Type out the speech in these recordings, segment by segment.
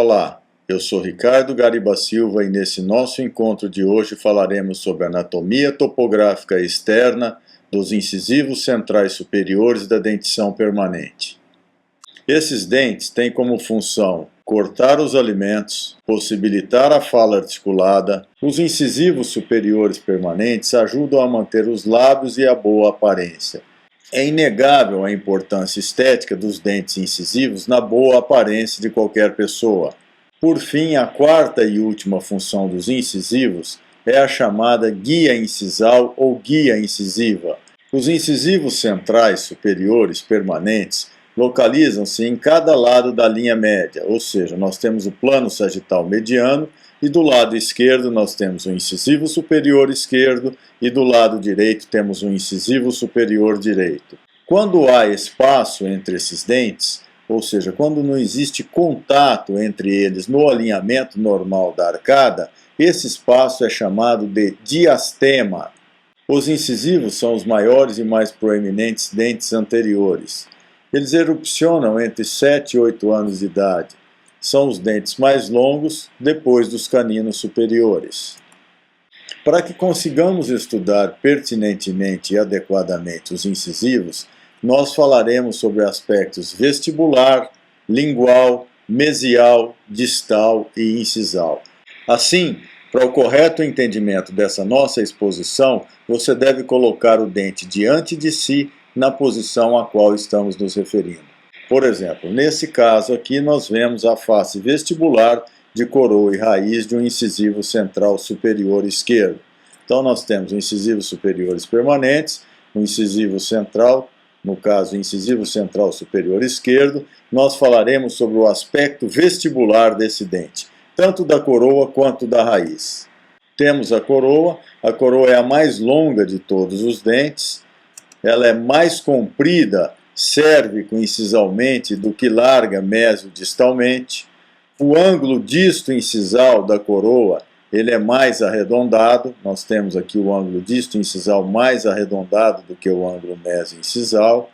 Olá, eu sou Ricardo Gariba Silva e nesse nosso encontro de hoje falaremos sobre a anatomia topográfica externa dos incisivos centrais superiores da dentição permanente. Esses dentes têm como função cortar os alimentos, possibilitar a fala articulada. Os incisivos superiores permanentes ajudam a manter os lábios e a boa aparência. É inegável a importância estética dos dentes incisivos na boa aparência de qualquer pessoa. Por fim, a quarta e última função dos incisivos é a chamada guia incisal ou guia incisiva. Os incisivos centrais superiores permanentes localizam-se em cada lado da linha média, ou seja, nós temos o plano sagital mediano e do lado esquerdo nós temos o incisivo superior esquerdo e do lado direito temos o incisivo superior direito. Quando há espaço entre esses dentes, ou seja, quando não existe contato entre eles no alinhamento normal da arcada, esse espaço é chamado de diastema. Os incisivos são os maiores e mais proeminentes dentes anteriores. Eles erupcionam entre 7 e 8 anos de idade. São os dentes mais longos depois dos caninos superiores. Para que consigamos estudar pertinentemente e adequadamente os incisivos, nós falaremos sobre aspectos vestibular, lingual, mesial, distal e incisal. Assim, para o correto entendimento dessa nossa exposição, você deve colocar o dente diante de si na posição a qual estamos nos referindo. Por exemplo, nesse caso aqui nós vemos a face vestibular de coroa e raiz de um incisivo central superior esquerdo. Então nós temos incisivos superiores permanentes, um incisivo central, no caso incisivo central superior esquerdo. Nós falaremos sobre o aspecto vestibular desse dente, tanto da coroa quanto da raiz. Temos a coroa é a mais longa de todos os dentes, ela é mais comprida cérvico-incisalmente do que larga mesio-distalmente. O ângulo disto-incisal da coroa ele é mais arredondado. Nós temos aqui o ângulo disto-incisal mais arredondado do que o ângulo mesio-incisal.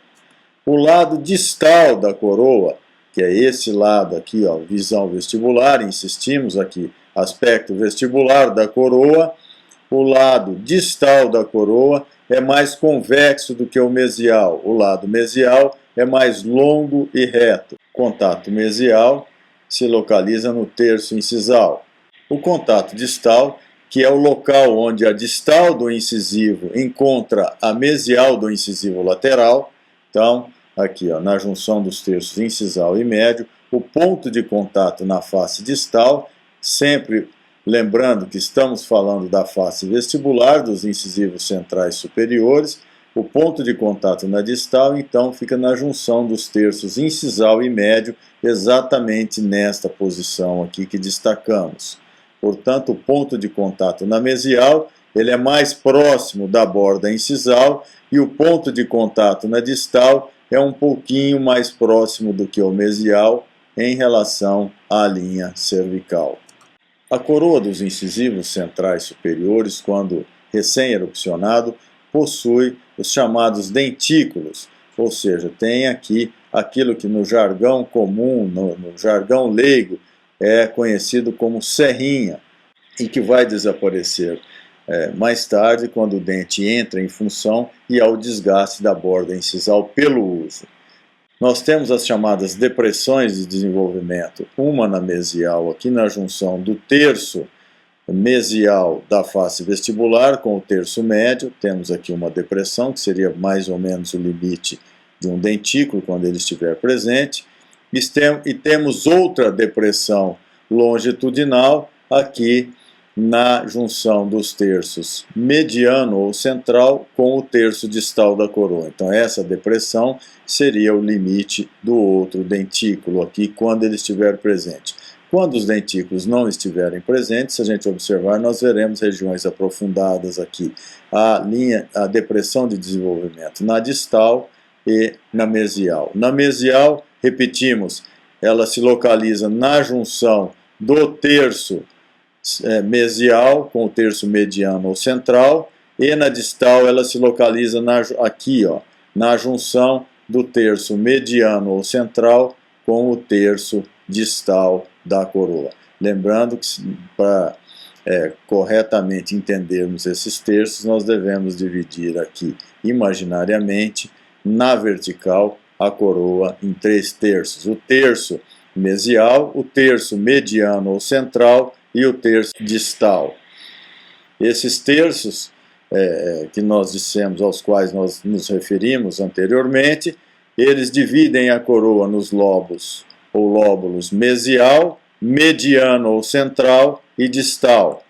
O lado distal da coroa, que é esse lado aqui, ó, visão vestibular, insistimos aqui, aspecto vestibular da coroa, o lado distal da coroa é mais convexo do que o mesial. O lado mesial é mais longo e reto. O contato mesial se localiza no terço incisal. O contato distal, que é o local onde a distal do incisivo encontra a mesial do incisivo lateral. Então, aqui ó, na junção dos terços incisal e médio, o ponto de contato na face distal, sempre lembrando que estamos falando da face vestibular dos incisivos centrais superiores, o ponto de contato na distal, então, fica na junção dos terços incisal e médio, exatamente nesta posição aqui que destacamos. Portanto, o ponto de contato na mesial, ele é mais próximo da borda incisal e o ponto de contato na distal é um pouquinho mais próximo do que o mesial em relação à linha cervical. A coroa dos incisivos centrais superiores, quando recém-erupcionado, possui os chamados dentículos, ou seja, tem aqui aquilo que no jargão comum, no jargão leigo, é conhecido como serrinha, e que vai desaparecer mais tarde quando o dente entra em função e há o desgaste da borda incisal pelo uso. Nós temos as chamadas depressões de desenvolvimento, uma na mesial, aqui na junção do terço mesial da face vestibular com o terço médio. Temos aqui uma depressão, que seria mais ou menos o limite de um dentículo quando ele estiver presente. E temos outra depressão longitudinal aqui na junção dos terços mediano ou central com o terço distal da coroa. Então essa depressão seria o limite do outro dentículo aqui quando ele estiver presente. Quando os dentículos não estiverem presentes, se a gente observar, nós veremos regiões aprofundadas aqui. A depressão de desenvolvimento na distal e na mesial. Na mesial, repetimos, ela se localiza na junção do terço mesial com o terço mediano ou central, e na distal ela se localiza aqui, ó, na junção do terço mediano ou central com o terço distal da coroa. Lembrando que para corretamente entendermos esses terços, nós devemos dividir aqui imaginariamente, na vertical, a coroa em 3 terços. O terço mesial, o terço mediano ou central e o terço distal. Esses terços que nós dissemos, aos quais nós nos referimos anteriormente, eles dividem a coroa nos lobos ou lóbulos mesial, mediano ou central e distal.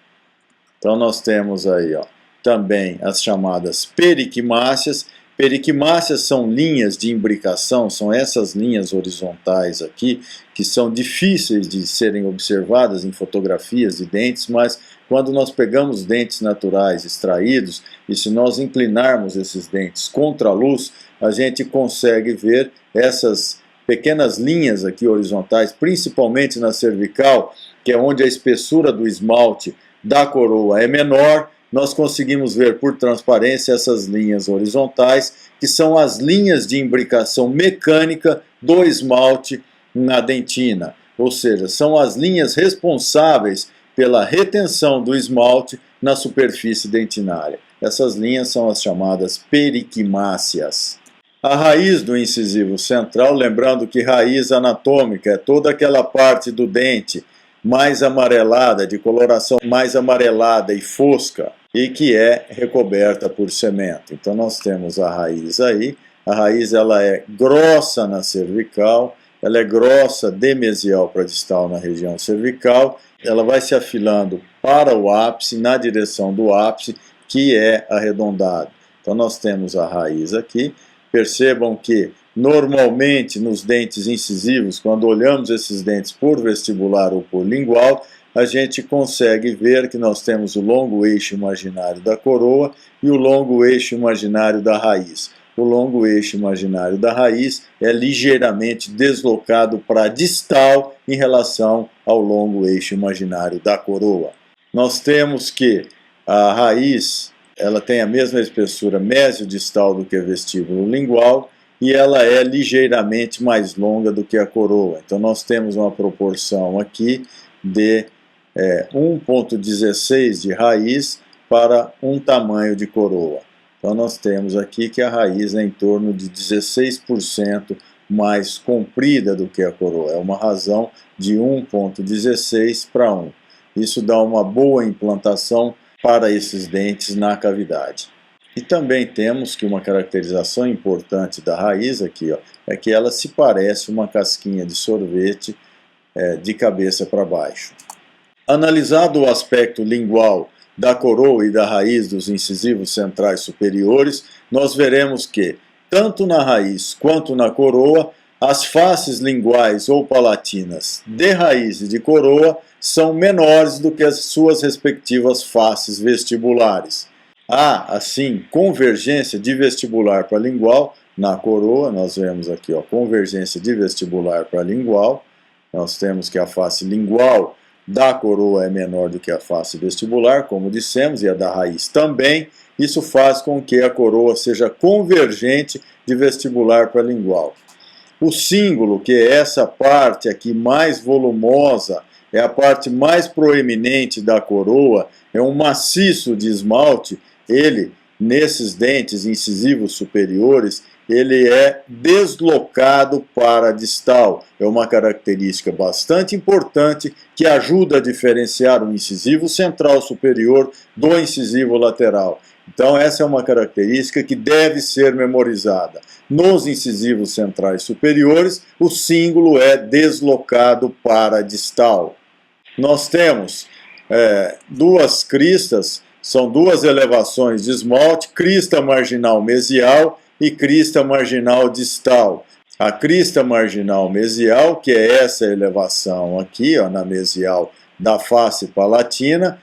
Então nós temos aí também as chamadas periquimáceas. Periquimáceas são linhas de imbricação, são essas linhas horizontais aqui, que são difíceis de serem observadas em fotografias de dentes, mas quando nós pegamos dentes naturais extraídos, e se nós inclinarmos esses dentes contra a luz, a gente consegue ver essas pequenas linhas aqui horizontais, principalmente na cervical, que é onde a espessura do esmalte da coroa é menor. Nós conseguimos ver por transparência essas linhas horizontais, que são as linhas de imbricação mecânica do esmalte na dentina, ou seja, são as linhas responsáveis pela retenção do esmalte na superfície dentinária. Essas linhas são as chamadas periquimáceas. A raiz do incisivo central, lembrando que raiz anatômica é toda aquela parte do dente mais amarelada, de coloração mais amarelada e fosca, e que é recoberta por cemento. Então nós temos a raiz aí. A raiz ela é grossa na cervical, ela é grossa de mesial para distal na região cervical, ela vai se afilando para o ápice, na direção do ápice, que é arredondado. Então nós temos a raiz aqui. Percebam que normalmente nos dentes incisivos, quando olhamos esses dentes por vestibular ou por lingual, a gente consegue ver que nós temos o longo eixo imaginário da coroa e o longo eixo imaginário da raiz. O longo eixo imaginário da raiz é ligeiramente deslocado para distal em relação ao longo eixo imaginário da coroa. Nós temos que a raiz ela tem a mesma espessura mesiodistal do que a vestíbulo lingual e ela é ligeiramente mais longa do que a coroa. Então nós temos uma proporção aqui de 1,16 de raiz para um tamanho de coroa. Então nós temos aqui que a raiz é em torno de 16% mais comprida do que a coroa. É uma razão de 1,16 para 1. Isso dá uma boa implantação para esses dentes na cavidade. E também temos que uma caracterização importante da raiz aqui, é que ela se parece uma casquinha de sorvete de cabeça para baixo. Analisado o aspecto lingual da coroa e da raiz dos incisivos centrais superiores, nós veremos que, tanto na raiz quanto na coroa, as faces linguais ou palatinas de raiz e de coroa são menores do que as suas respectivas faces vestibulares. Há, assim, convergência de vestibular para lingual na coroa. Nós vemos aqui convergência de vestibular para lingual. Nós temos que a face lingual da coroa é menor do que a face vestibular, como dissemos, e a da raiz também. Isso faz com que a coroa seja convergente de vestibular para lingual. O cíngulo, que é essa parte aqui mais volumosa, é a parte mais proeminente da coroa, é um maciço de esmalte. Ele, nesses dentes incisivos superiores, ele é deslocado para distal. É uma característica bastante importante que ajuda a diferenciar o incisivo central superior do incisivo lateral. Então essa é uma característica que deve ser memorizada. Nos incisivos centrais superiores, o cíngulo é deslocado para distal. Nós temos duas cristas, são duas elevações de esmalte, crista marginal mesial e crista marginal distal. A crista marginal mesial, que é essa elevação aqui, na mesial da face palatina,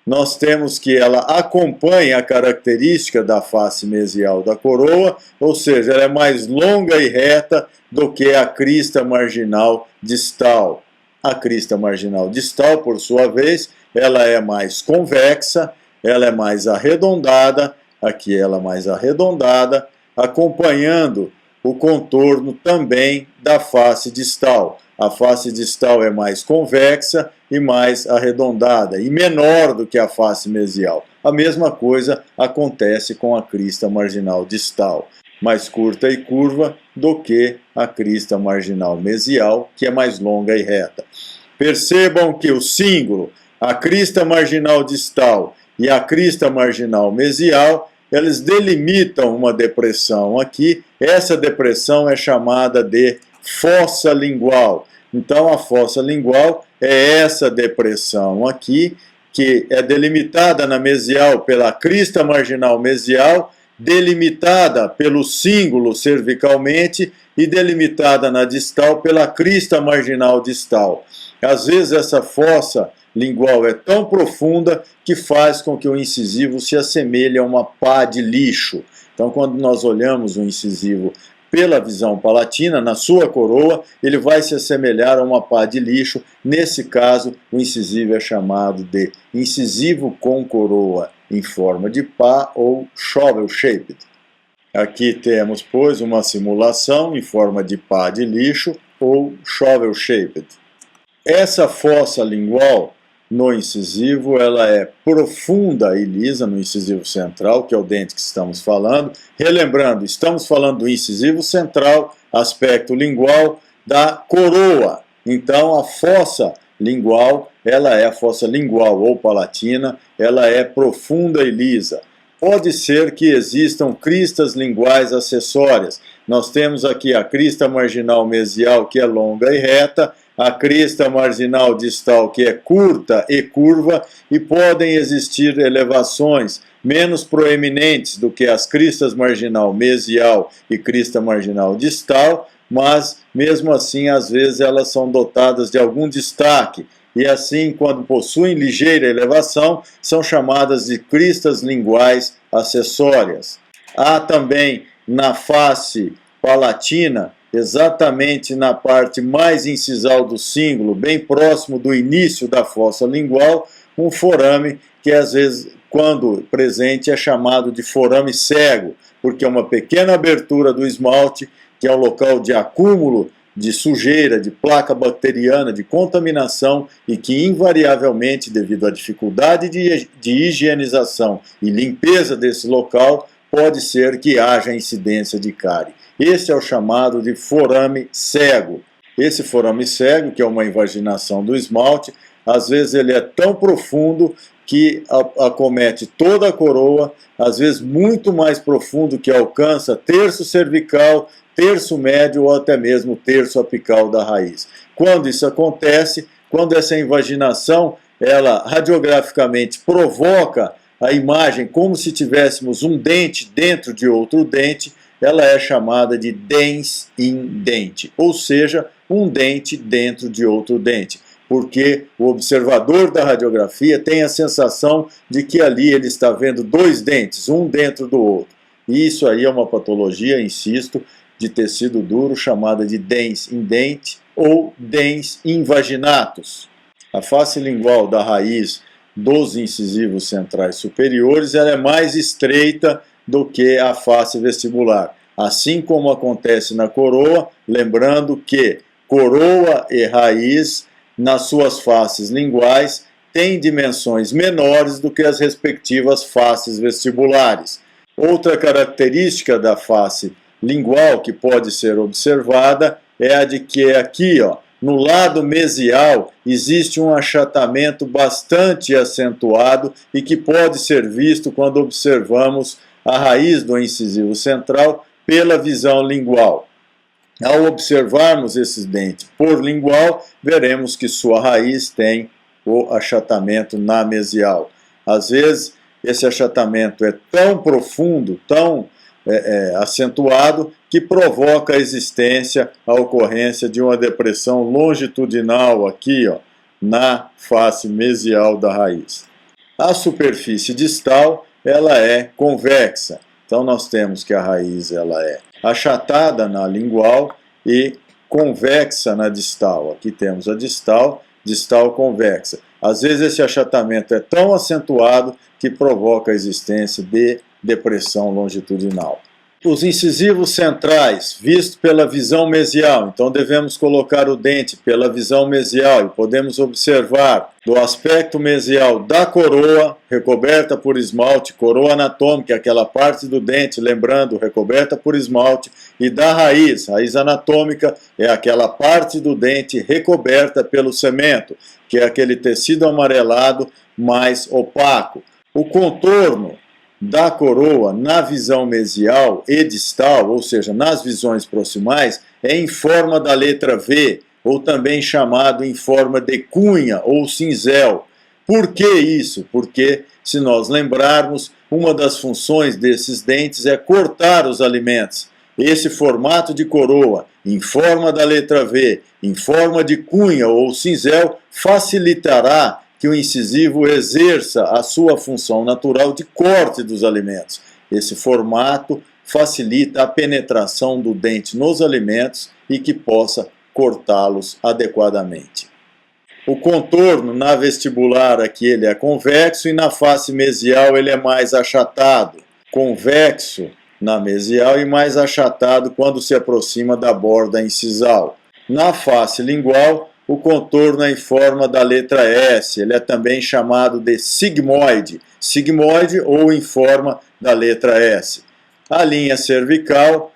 nós temos que ela acompanha a característica da face mesial da coroa, ou seja, ela é mais longa e reta do que a crista marginal distal. A crista marginal distal, por sua vez, ela é mais convexa, ela é mais arredondada, aqui ela é mais arredondada, acompanhando o contorno também da face distal. A face distal é mais convexa e mais arredondada, e menor do que a face mesial. A mesma coisa acontece com a crista marginal distal, mais curta e curva do que a crista marginal mesial, que é mais longa e reta. Percebam que o símbolo, a crista marginal distal e a crista marginal mesial, eles delimitam uma depressão aqui. Essa depressão é chamada de fossa lingual. Então, a fossa lingual é essa depressão aqui, que é delimitada na mesial pela crista marginal mesial, delimitada pelo cíngulo cervicalmente e delimitada na distal pela crista marginal distal. Às vezes essa fossa lingual é tão profunda que faz com que o incisivo se assemelhe a uma pá de lixo. Então, quando nós olhamos o incisivo pela visão palatina, na sua coroa, ele vai se assemelhar a uma pá de lixo. Nesse caso, o incisivo é chamado de incisivo com coroa em forma de pá ou shovel-shaped. Aqui temos, pois, uma simulação em forma de pá de lixo ou shovel-shaped. Essa fossa lingual no incisivo, ela é profunda e lisa no incisivo central, que é o dente que estamos falando. Relembrando, estamos falando do incisivo central, aspecto lingual da coroa. Então, a fossa lingual, ela é a fossa lingual ou palatina, ela é profunda e lisa. Pode ser que existam cristas linguais acessórias. Nós temos aqui a crista marginal mesial, que é longa e reta, a crista marginal distal, que é curta e curva, e podem existir elevações menos proeminentes do que as cristas marginal mesial e crista marginal distal, mas, mesmo assim, às vezes elas são dotadas de algum destaque, e assim, quando possuem ligeira elevação, são chamadas de cristas linguais acessórias. Há também na face palatina, exatamente na parte mais incisal do cíngulo, bem próximo do início da fossa lingual, um forame que às vezes, quando presente, é chamado de forame cego, porque é uma pequena abertura do esmalte, que é um local de acúmulo de sujeira, de placa bacteriana, de contaminação, e que invariavelmente, devido à dificuldade de higienização e limpeza desse local, pode ser que haja incidência de cárie. Esse é o chamado de forame cego. Esse forame cego, que é uma invaginação do esmalte, às vezes ele é tão profundo que acomete toda a coroa, às vezes muito mais profundo, que alcança terço cervical, terço médio ou até mesmo terço apical da raiz. Quando isso acontece, quando essa invaginação, ela radiograficamente provoca a imagem como se tivéssemos um dente dentro de outro dente, ela é chamada de dens in dente, ou seja, um dente dentro de outro dente, porque o observador da radiografia tem a sensação de que ali ele está vendo dois dentes, um dentro do outro. E isso aí é uma patologia, insisto, de tecido duro, chamada de dens in dente ou dens invaginatus. A face lingual da raiz dos incisivos centrais superiores, ela é mais estreita do que a face vestibular. Assim como acontece na coroa, lembrando que coroa e raiz, nas suas faces linguais, têm dimensões menores do que as respectivas faces vestibulares. Outra característica da face lingual que pode ser observada é a de que aqui, no lado mesial, existe um achatamento bastante acentuado e que pode ser visto quando observamos a raiz do incisivo central pela visão lingual. Ao observarmos esses dentes por lingual, veremos que sua raiz tem o achatamento na mesial. Às vezes, esse achatamento é tão profundo, tão acentuado, que provoca a existência, a ocorrência de uma depressão longitudinal aqui, na face mesial da raiz. A superfície distal, ela é convexa. Então, nós temos que a raiz ela é achatada na lingual e convexa na distal. Aqui temos a distal, distal convexa. Às vezes, esse achatamento é tão acentuado que provoca a existência de depressão longitudinal. Os incisivos centrais, visto pela visão mesial, então devemos colocar o dente pela visão mesial e podemos observar do aspecto mesial da coroa, recoberta por esmalte, coroa anatômica, aquela parte do dente, lembrando, recoberta por esmalte, e da raiz, raiz anatômica, é aquela parte do dente recoberta pelo cemento, que é aquele tecido amarelado mais opaco. O contorno da coroa na visão mesial e distal, ou seja, nas visões proximais, é em forma da letra V, ou também chamado em forma de cunha ou cinzel. Por que isso? Porque, se nós lembrarmos, uma das funções desses dentes é cortar os alimentos. Esse formato de coroa, em forma da letra V, em forma de cunha ou cinzel, facilitará que o incisivo exerça a sua função natural de corte dos alimentos. Esse formato facilita a penetração do dente nos alimentos e que possa cortá-los adequadamente. O contorno na vestibular aqui ele é convexo e na face mesial ele é mais achatado. Convexo na mesial e mais achatado quando se aproxima da borda incisal. Na face lingual, o contorno é em forma da letra S, ele é também chamado de sigmoide, sigmoide ou em forma da letra S. A linha cervical,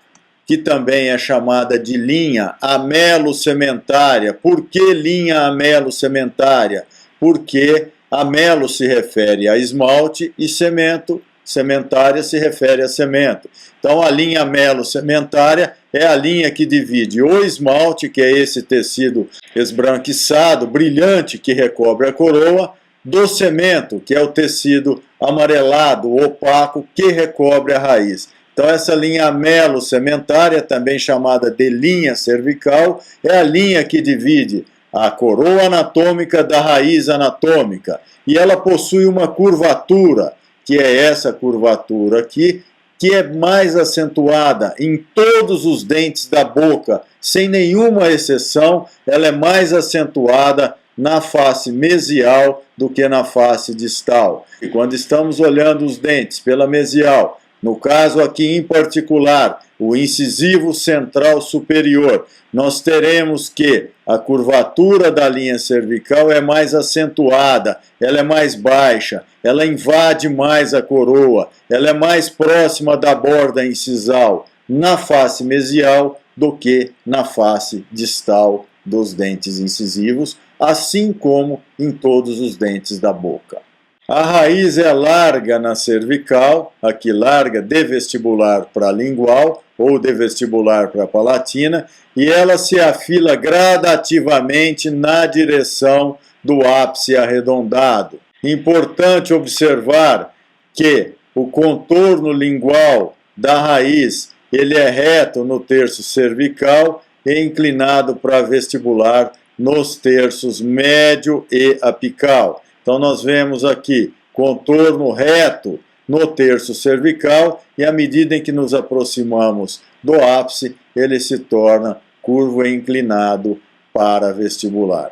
que também é chamada de linha amelo-sementária. Por que linha amelo-sementária? Porque amelo se refere a esmalte e cemento, sementária se refere a cemento. Então a linha amelo-sementária é a linha que divide o esmalte, que é esse tecido esbranquiçado, brilhante, que recobre a coroa, do cemento, que é o tecido amarelado, opaco, que recobre a raiz. Então essa linha amelo-sementária, também chamada de linha cervical, é a linha que divide a coroa anatômica da raiz anatômica. E ela possui uma curvatura, que é essa curvatura aqui, que é mais acentuada em todos os dentes da boca, sem nenhuma exceção, ela é mais acentuada na face mesial do que na face distal. E quando estamos olhando os dentes pela mesial, no caso aqui em particular, o incisivo central superior, nós teremos que a curvatura da linha cervical é mais acentuada, ela é mais baixa, ela invade mais a coroa, ela é mais próxima da borda incisal na face mesial do que na face distal dos dentes incisivos, assim como em todos os dentes da boca. A raiz é larga na cervical, aqui larga de vestibular para lingual ou de vestibular para palatina, e ela se afila gradativamente na direção do ápice arredondado. Importante observar que o contorno lingual da raiz ele é reto no terço cervical e inclinado para vestibular nos terços médio e apical. Então nós vemos aqui contorno reto no terço cervical e à medida em que nos aproximamos do ápice, ele se torna curvo e inclinado para vestibular.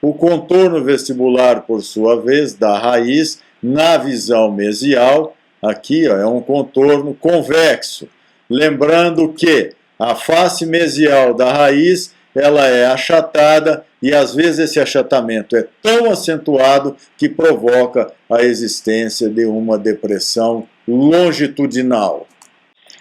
O contorno vestibular, por sua vez, da raiz, na visão mesial, aqui ó, é um contorno convexo. Lembrando que a face mesial da raiz ela é achatada e às vezes esse achatamento é tão acentuado que provoca a existência de uma depressão longitudinal.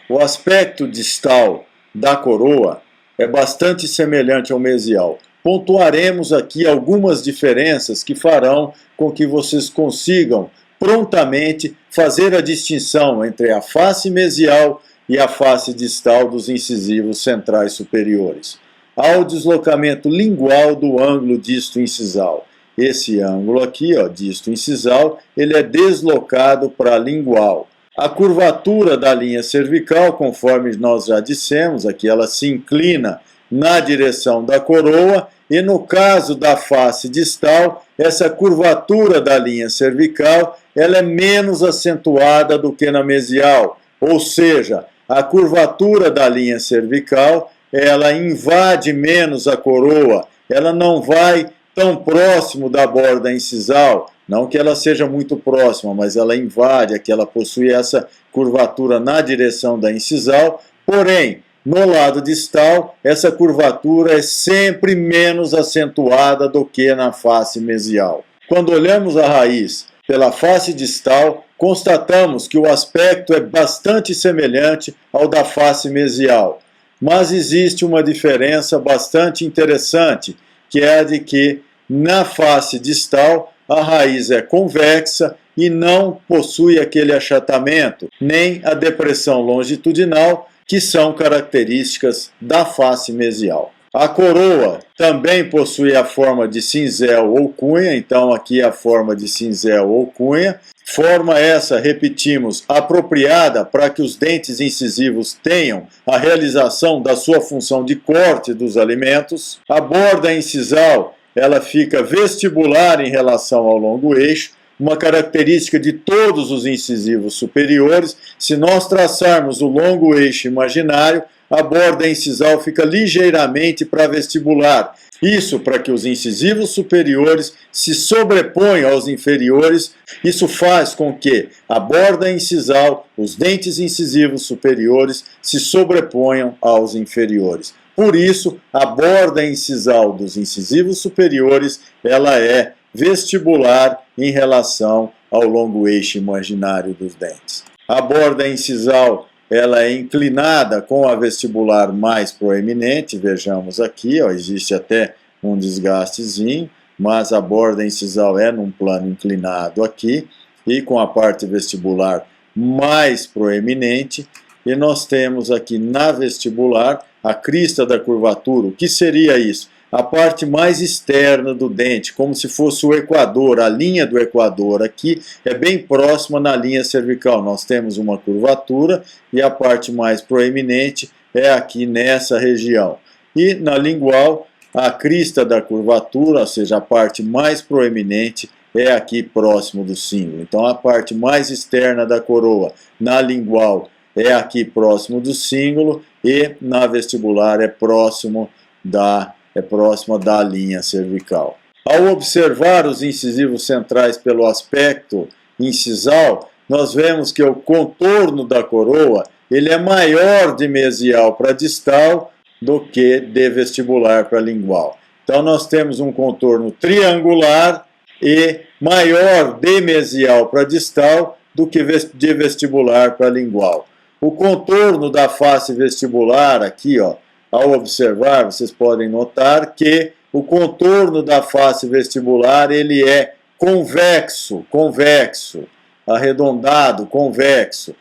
O aspecto distal da coroa é bastante semelhante ao mesial. Pontuaremos aqui algumas diferenças que farão com que vocês consigam prontamente fazer a distinção entre a face mesial e a face distal dos incisivos centrais superiores. Há o deslocamento lingual do ângulo disto-incisal. Esse ângulo aqui, ó, disto-incisal, ele é deslocado para lingual. A curvatura da linha cervical, conforme nós já dissemos, aqui ela se inclina na direção da coroa, e no caso da face distal, essa curvatura da linha cervical ela é menos acentuada do que na mesial, ou seja, a curvatura da linha cervical ela invade menos a coroa, ela não vai tão próximo da borda incisal, Não que ela seja muito próxima, mas ela invade, que ela possui essa curvatura na direção da incisal, porém, no lado distal, essa curvatura é sempre menos acentuada do que na face mesial. Quando olhamos a raiz pela face distal, constatamos que o aspecto é bastante semelhante ao da face mesial, mas existe uma diferença bastante interessante, que é a de que na face distal a raiz é convexa e não possui aquele achatamento, nem a depressão longitudinal, que são características da face mesial. A coroa também possui a forma de cinzel ou cunha, então aqui a forma de cinzel ou cunha. Forma essa, repetimos, apropriada para que os dentes incisivos tenham a realização da sua função de corte dos alimentos. A borda incisal, ela fica vestibular em relação ao longo eixo, uma característica de todos os incisivos superiores. Se nós traçarmos o longo eixo imaginário, a borda incisal fica ligeiramente para vestibular. Isso para que os incisivos superiores se sobreponham aos inferiores. Isso faz com que a borda incisal, os dentes incisivos superiores, se sobreponham aos inferiores. Por isso, a borda incisal dos incisivos superiores, ela é vestibular em relação ao longo eixo imaginário dos dentes. A borda incisal, ela é inclinada com a vestibular mais proeminente, vejamos aqui, ó, existe até um desgastezinho, mas a borda incisal é num plano inclinado aqui, e com a parte vestibular mais proeminente, e nós temos aqui na vestibular a crista da curvatura. O que seria isso? A parte mais externa do dente, como se fosse o equador, a linha do equador aqui é bem próxima na linha cervical. Nós temos uma curvatura e a parte mais proeminente é aqui nessa região. E na lingual, a crista da curvatura, ou seja, a parte mais proeminente, é aqui próximo do cíngulo. Então a parte mais externa da coroa na lingual é aqui próximo do cíngulo e na vestibular é próxima da linha cervical. Ao observar os incisivos centrais pelo aspecto incisal, nós vemos que o contorno da coroa ele é maior de mesial para distal do que de vestibular para lingual. Então nós temos um contorno triangular e maior de mesial para distal do que de vestibular para lingual. O contorno da face vestibular aqui, ó, ao observar, vocês podem notar que o contorno da face vestibular ele é convexo, arredondado, convexo,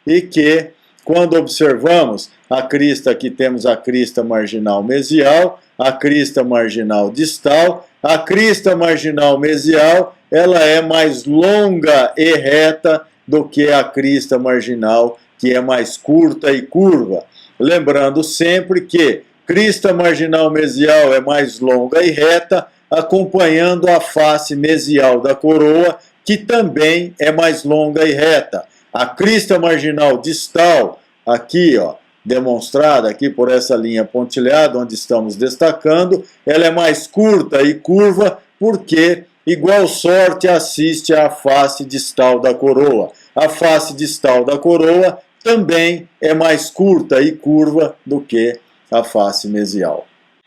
e que quando observamos a crista, aqui temos a crista marginal mesial, a crista marginal distal, a crista marginal mesial ela é mais longa e reta do que a crista marginal, que é mais curta e curva. Lembrando sempre que crista marginal mesial é mais longa e reta, acompanhando a face mesial da coroa, que também é mais longa e reta. A crista marginal distal, aqui, ó, demonstrada aqui por essa linha pontilhada, onde estamos destacando, ela é mais curta e curva, porque igual sorte assiste à face distal da coroa. A face distal da coroa também é mais curta e curva do que a face mesial.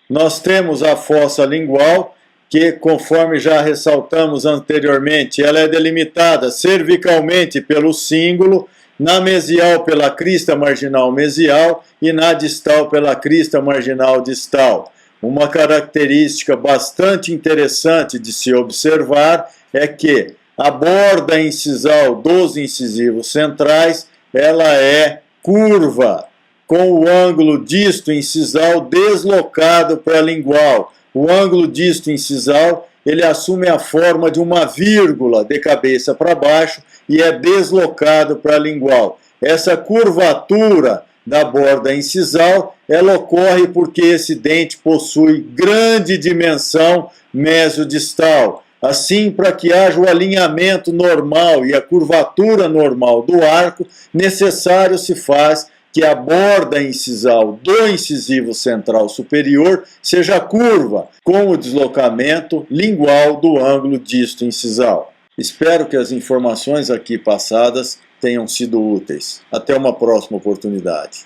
Nós temos a fossa lingual, que, conforme já ressaltamos anteriormente, ela é delimitada cervicalmente pelo cíngulo, na mesial pela crista marginal mesial e na distal pela crista marginal distal. Uma característica bastante interessante de se observar é que a borda incisal dos incisivos centrais ela é curva, com o ângulo disto-incisal deslocado para a lingual. O ângulo disto-incisal ele assume a forma de uma vírgula de cabeça para baixo e é deslocado para a lingual. Essa curvatura da borda incisal ela ocorre porque esse dente possui grande dimensão mesodistal. Assim, para que haja o alinhamento normal e a curvatura normal do arco, necessário se faz que a borda incisal do incisivo central superior seja curva, com o deslocamento lingual do ângulo disto-incisal. Espero que as informações aqui passadas tenham sido úteis. Até uma próxima oportunidade.